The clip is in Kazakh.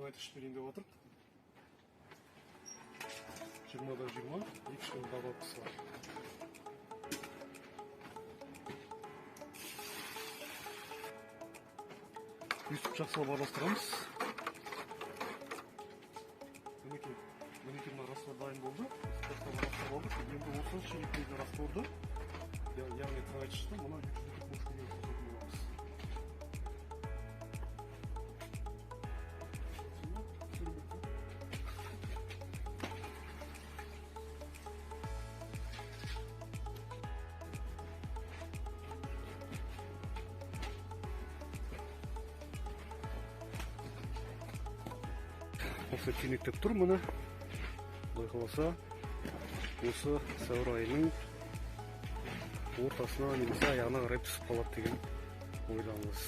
тыңайтқыш берейін деп жатыр. 20-да 20, 2 добавкасы бар. Үстіп жақсылап араластырамыз. Мінекей раствор дайын болды. Енді осы шелектегі растворды, яғни тыңайтқышты мұна 3 литр бөлшекке қосатын боламыз. Осы түйнектеп тұр мұны. Құдай қаласа, осы сәуір айының ортасына немесе аяғына қарай пісіп қалады деген ойдамыз.